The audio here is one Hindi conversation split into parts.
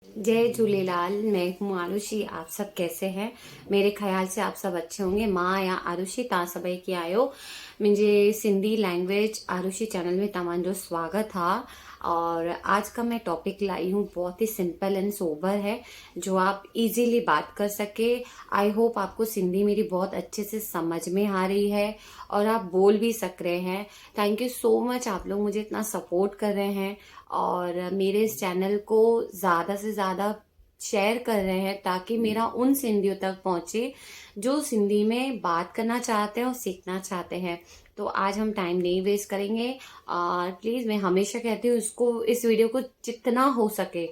जय झूलेलाल। मैं हूँ आरुषि। आप सब कैसे हैं? मेरे ख्याल से आप सब अच्छे होंगे। मां या आरुषि तव्हां सभई कीअं आहियो? मुंहिंजे सिंधी लैंग्वेज आरुषि चैनल में तव्हांजो स्वागत है। और आज का मैं टॉपिक लाई हूँ, बहुत ही सिंपल एंड सोबर है, जो आप इजीली बात कर सके। आई होप आपको सिंधी मेरी बहुत अच्छे से समझ में आ रही है और आप बोल भी सक रहे हैं। थैंक यू सो मच, आप लोग मुझे इतना सपोर्ट कर रहे हैं और मेरे इस चैनल को ज़्यादा से ज़्यादा शेयर कर रहे हैं, ताकि मेरा उन सिंधियों तक पहुँचे जो सिंधी में बात करना चाहते हैं और सीखना चाहते हैं। तो आज हम टाइम नहीं वेस्ट करेंगे। और प्लीज़, मैं हमेशा कहती हूँ, इस वीडियो को जितना हो सके,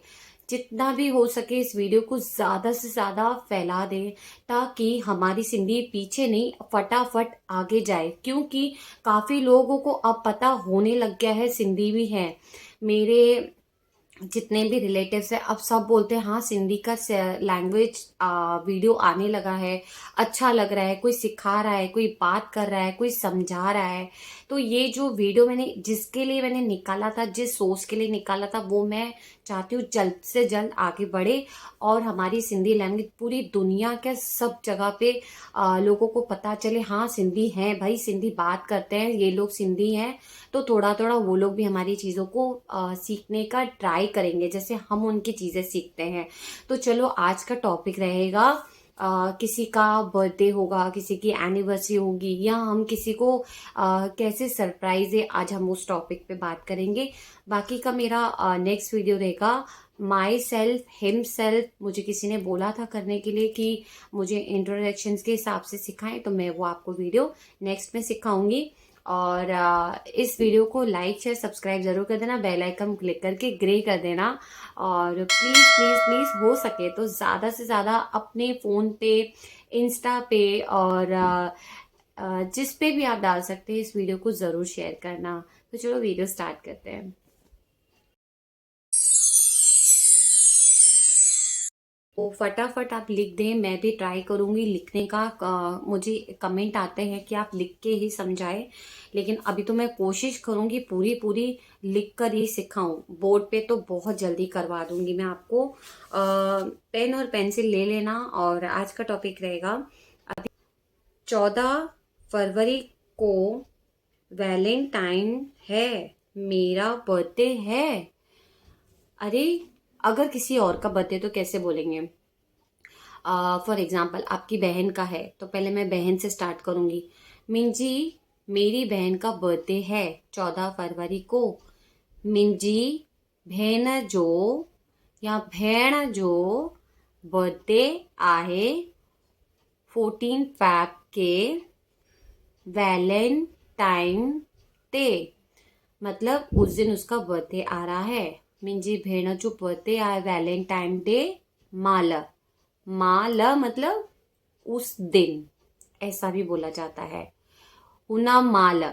जितना भी हो सके, इस वीडियो को ज़्यादा से ज़्यादा फैला दें, ताकि हमारी सिंधी पीछे नहीं, फटाफट आगे जाए। क्योंकि काफ़ी लोगों को अब पता होने लग गया है सिंधी भी है। मेरे जितने भी रिलेटिव्स हैं, अब सब बोलते हैं हाँ, सिंधी का लैंग्वेज वीडियो आने लगा है, अच्छा लग रहा है, कोई सिखा रहा है, कोई बात कर रहा है, कोई समझा रहा है। तो ये जो वीडियो जिसके लिए मैंने निकाला था, जिस सोच के लिए निकाला था, वो मैं चाहती हूँ जल्द से जल्द आगे बढ़े और हमारी सिंधी लैंग्वेज पूरी दुनिया के सब जगह पे लोगों को पता चले। हाँ, सिंधी हैं भाई, सिंधी बात करते हैं, ये लोग सिंधी हैं। तो थोड़ा थोड़ा वो लोग भी हमारी चीज़ों को सीखने का ट्राई करेंगे, जैसे हम उनकी चीज़ें सीखते हैं। तो चलो, आज का टॉपिक रहेगा, किसी का बर्थडे होगा, किसी की एनिवर्सरी होगी, या हम किसी को कैसे सरप्राइज है, आज हम उस टॉपिक पे बात करेंगे। बाकी का मेरा नेक्स्ट वीडियो रहेगा माई सेल्फ हिम सेल्फ। मुझे किसी ने बोला था करने के लिए कि मुझे इंट्रोडक्शंस के हिसाब से सिखाएं, तो मैं वो आपको वीडियो नेक्स्ट में सिखाऊंगी। और इस वीडियो को लाइक शेयर सब्सक्राइब जरूर कर देना, बेल आइकन क्लिक करके ग्रे कर देना। और प्लीज़ प्लीज़ प्लीज़, हो सके तो ज़्यादा से ज़्यादा अपने फ़ोन पे, इंस्टा पे और जिस पे भी आप डाल सकते हैं, इस वीडियो को ज़रूर शेयर करना। तो चलो, वीडियो स्टार्ट करते हैं। तो फटाफट आप लिख दें, मैं भी ट्राई करूंगी लिखने का। मुझे कमेंट आते हैं कि आप लिख के ही समझाएं, लेकिन अभी तो मैं कोशिश करूंगी पूरी पूरी लिख कर ही सिखाऊं। बोर्ड पे तो बहुत जल्दी करवा दूंगी मैं आपको। पेन और पेंसिल ले लेना। और आज का टॉपिक रहेगा, अभी 14 फरवरी को वैलेंटाइन है, मेरा बर्थडे है। अरे, अगर किसी और का बर्थडे तो कैसे बोलेंगे? फॉर एग्जाम्पल, आपकी बहन का है, तो पहले मैं बहन से स्टार्ट करूंगी। मिंजी, मेरी बहन का बर्थडे है 14 फरवरी को। मिंजी भेण जो या भेण जो बर्थडे आहे 14 फैब के वैलेंटाइन डे। मतलब उस दिन उसका बर्थडे आ रहा है। मुंहिंजी भेण जो बर्थडे आहे वैलेंटाइन डे माल। माल मतलब उस दिन, ऐसा भी बोला जाता है, हुना माल।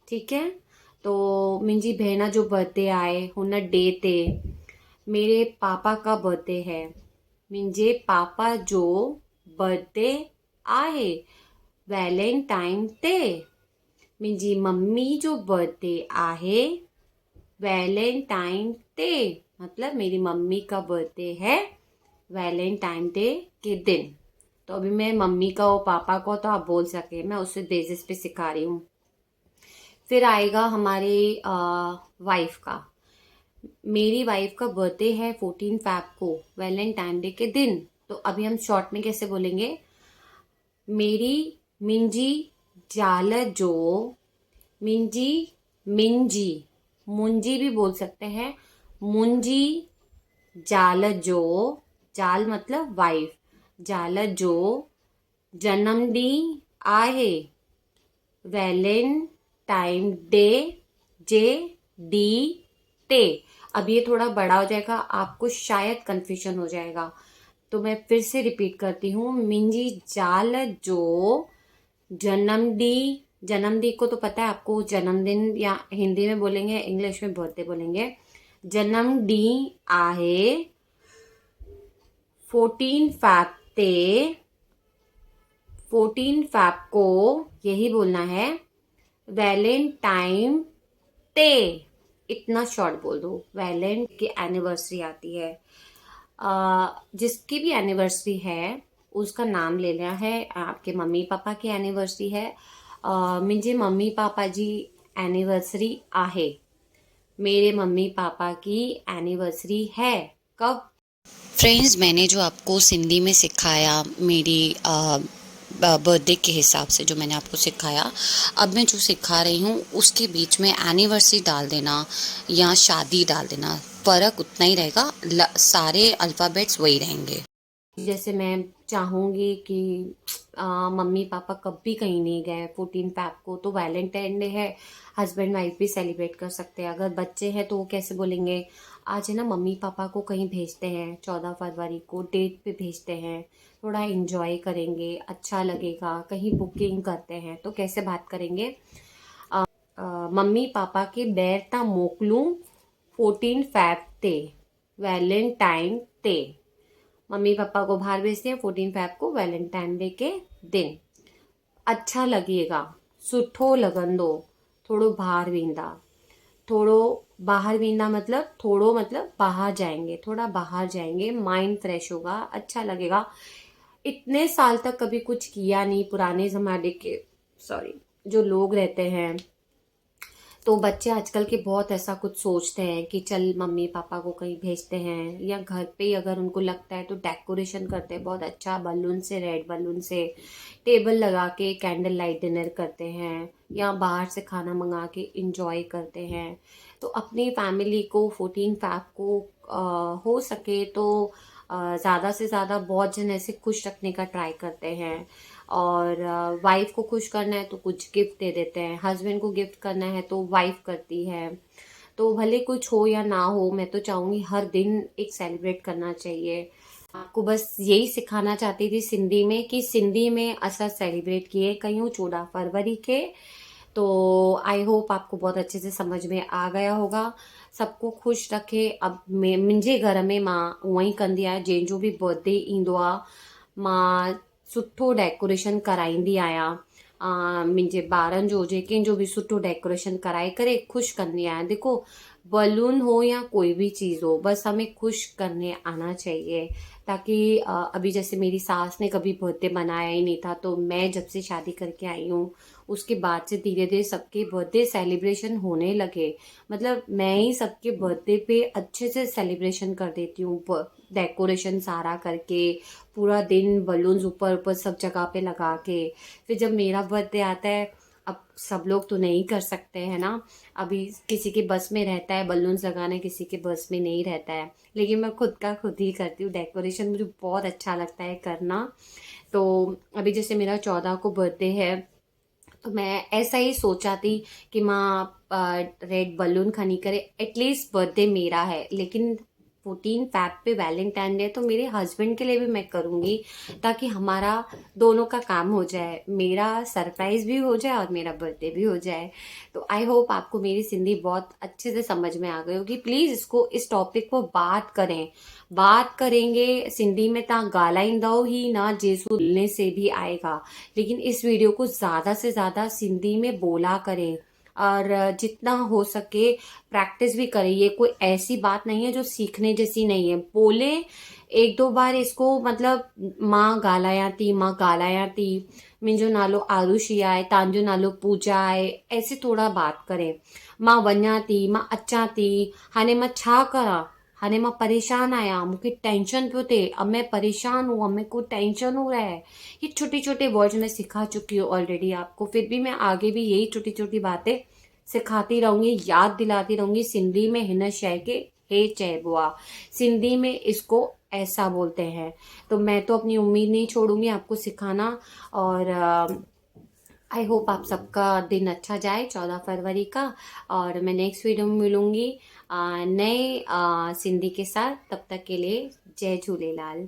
ठीक है। तो मुंहिंजी भेण जो बर्थडे आहे हुन डे ते मेरे पापा का बर्थडे है। मुंहिंजे पापा जो बर्थडे आहे वैलेंटाइन डे। मुंहिंजी मम्मी जो बर्थडे आहे वैलेंटाइन डे। मतलब मेरी मम्मी का बर्थडे है वैलेंटाइन डे के दिन। तो अभी मैं मम्मी का और पापा को तो आप बोल सके, मैं उस बेसिस पे सिखा रही हूँ। फिर आएगा हमारे वाइफ का। मेरी वाइफ का बर्थडे है 14 फैब को वैलेंटाइन डे के दिन। तो अभी हम शॉर्ट में कैसे बोलेंगे? मेरी मिंजी जाल जो, मिंजी मिंजी, मुंजी भी बोल सकते हैं, मुंजी जाल जो, जाल मतलब वाइफ, जाल जो जन्मॾींहुं आहे वैलेंटाइन डे जे डी टे। अब ये थोड़ा बड़ा हो जाएगा, आपको शायद कंफ्यूजन हो जाएगा, तो मैं फिर से रिपीट करती हूँ। मिंजी जाल जो जन्मॾींहुं, जन्मदिन को तो पता है आपको, जन्मदिन या हिंदी में बोलेंगे, इंग्लिश में बर्थडे बोलेंगे। जन्मॾींहुं आहे 14 फैब ते, 14 फैब को यही बोलना है वैलेंटाइन डे। इतना शॉर्ट बोल दो, वैलेंट की एनिवर्सरी आती है। जिसकी भी एनिवर्सरी है उसका नाम ले लिया है। आपके मम्मी पापा की एनिवर्सरी है, मुंहिंजे मम्मी पापा जी एनिवर्सरी आहे। मेरे मम्मी पापा की एनिवर्सरी है कब? फ्रेंड्स, मैंने जो आपको सिंधी में सिखाया मेरी बर्थडे के हिसाब से जो मैंने आपको सिखाया, अब मैं जो सिखा रही हूँ उसके बीच में एनिवर्सरी डाल देना या शादी डाल देना, फ़र्क उतना ही रहेगा, सारे अल्फ़ाबेट्स वही रहेंगे। जैसे मैं चाहूँगी कि मम्मी पापा कभी कहीं नहीं गए 14 फ़ैब को, तो वैलेंटाइन डे है, हस्बैंड वाइफ भी सेलिब्रेट कर सकते हैं। अगर बच्चे हैं तो वो कैसे बोलेंगे, आज है ना मम्मी पापा को कहीं भेजते हैं, 14 फरवरी को डेट पे भेजते हैं, थोड़ा इंजॉय करेंगे, अच्छा लगेगा, कहीं बुकिंग करते हैं, तो कैसे बात करेंगे? मम्मी पापा के ॿाहिरि था मोकिलूं 14 फ़ैब ते, वैलेंटाइन ते। मम्मी पापा को बाहर भेजते हैं 14 फ़ैब को, वैलेंटाइन डे के दिन। अच्छा लगेगा, सुठो लॻंदो, थोड़ो बाहर वेंदा। थोड़ो बाहर वेंदा मतलब थोड़ो मतलब बाहर जाएंगे, थोड़ा बाहर जाएंगे, माइंड फ्रेश होगा, अच्छा लगेगा। इतने साल तक कभी कुछ किया नहीं, पुराने ज़माने के जो लोग रहते हैं, तो बच्चे आजकल के बहुत ऐसा कुछ सोचते हैं कि चल मम्मी पापा को कहीं भेजते हैं, या घर पे ही अगर उनको लगता है तो डेकोरेशन करते हैं बहुत अच्छा, बलून से, रेड बलून से टेबल लगा के कैंडल लाइट डिनर करते हैं, या बाहर से खाना मंगा के इंजॉय करते हैं। तो अपनी फैमिली को 14 फ़ैब को हो सके तो ज़्यादा से ज़्यादा बहुत जन ऐसे खुश रखने का ट्राई करते हैं। और वाइफ को खुश करना है तो कुछ गिफ्ट दे देते हैं, हस्बैंड को गिफ्ट करना है तो वाइफ करती है। तो भले कुछ हो या ना हो, मैं तो चाहूँगी हर दिन एक सेलिब्रेट करना चाहिए। आपको बस यही सिखाना चाहती थी सिंधी में, कि सिंधी में असां सेलिब्रेट किए कयूं 14 फरवरी के। तो आई होप आपको बहुत अच्छे से समझ में आ गया होगा। सबको खुश रखे। अब मुंहिंजे घर में मां उअं ई कंदी आहियां, जंहिंजो बि बर्थडे ईंदो आहे मां सुठो डेकोरेशन कराईंदी आहियां। मुंहिंजे ॿारनि जो हुजे, कंहिंजो बि सुठो डेकोरेशन कराए करे खुश कंदी आहियां। देखो, बलून हो या कोई भी चीज़ हो, बस हमें खुश करने आना चाहिए। ताकि अभी जैसे मेरी सास ने कभी बर्थडे मनाया ही नहीं था, तो मैं जब से शादी करके आई हूँ उसके बाद से धीरे धीरे सबके बर्थडे सेलिब्रेशन होने लगे। मतलब मैं ही सबके बर्थडे पे अच्छे से सेलिब्रेशन कर देती हूँ, डेकोरेशन सारा करके, पूरा दिन बलून्स ऊपर ऊपर सब जगह पे लगा के। फिर जब मेरा बर्थडे आता है, अब सब लोग तो नहीं कर सकते हैं ना, अभी किसी के बस में रहता है बलून्स लगाना, किसी के बस में नहीं रहता है, लेकिन मैं खुद का खुद ही करती हूँ डेकोरेशन, मुझे बहुत अच्छा लगता है करना। तो अभी जैसे मेरा 14 को बर्थडे है, तो मैं ऐसा ही सोचा थी कि माँ रेड बलून खनी करे, एटलीस्ट बर्थडे मेरा है, लेकिन 14 फ़ैब पे वैलेंटाइन डे तो मेरे हस्बैंड के लिए भी मैं करूँगी, ताकि हमारा दोनों का काम हो जाए, मेरा सरप्राइज भी हो जाए और मेरा बर्थडे भी हो जाए। तो आई होप आपको मेरी सिंधी बहुत अच्छे से समझ में आ गई होगी। प्लीज़ इस टॉपिक को बात करेंगे सिंधी में, तव्हां ॻाल्हाईंदव ही ना, जेसू बोलने से भी आएगा। लेकिन इस वीडियो को ज़्यादा से ज़्यादा सिंधी में बोला करें, और जितना हो सके प्रैक्टिस भी करें। ये कोई ऐसी बात नहीं है जो सीखने जैसी नहीं है, बोले एक दो बार इसको, मतलब मां ॻाल्हायां थी, मुंहिंजो नालो आरुषी आहे, तव्हांजो नालो पूजा आहे, ऐसे थोड़ा बात करें। मां वञा थी, मां अचां थी, हाणे मां छा करा, हाणे मां परेशान आया, मुझे टेंशन पियो थे, अब मैं परेशान हूँ, अब मेरे को टेंशन हो रहा है। ये छोटे छोटे वर्ड्स मैं सिखा चुकी हूँ ऑलरेडी आपको, फिर भी मैं आगे भी यही छोटी छोटी बातें सिखाती रहूंगी, याद दिलाती रहूंगी। सिंधी में हिन शय के हे चइबो आ, सिंधी में इसको ऐसा बोलते हैं। तो मैं तो अपनी उम्मीद नहीं छोड़ूंगी आपको सिखाना, और आई होप आप सबका दिन अच्छा जाए 14 फरवरी का। और मैं नेक्स्ट वीडियो में मिलूंगी नए सिंधी के साथ। तब तक के लिए जय झूलेलाल।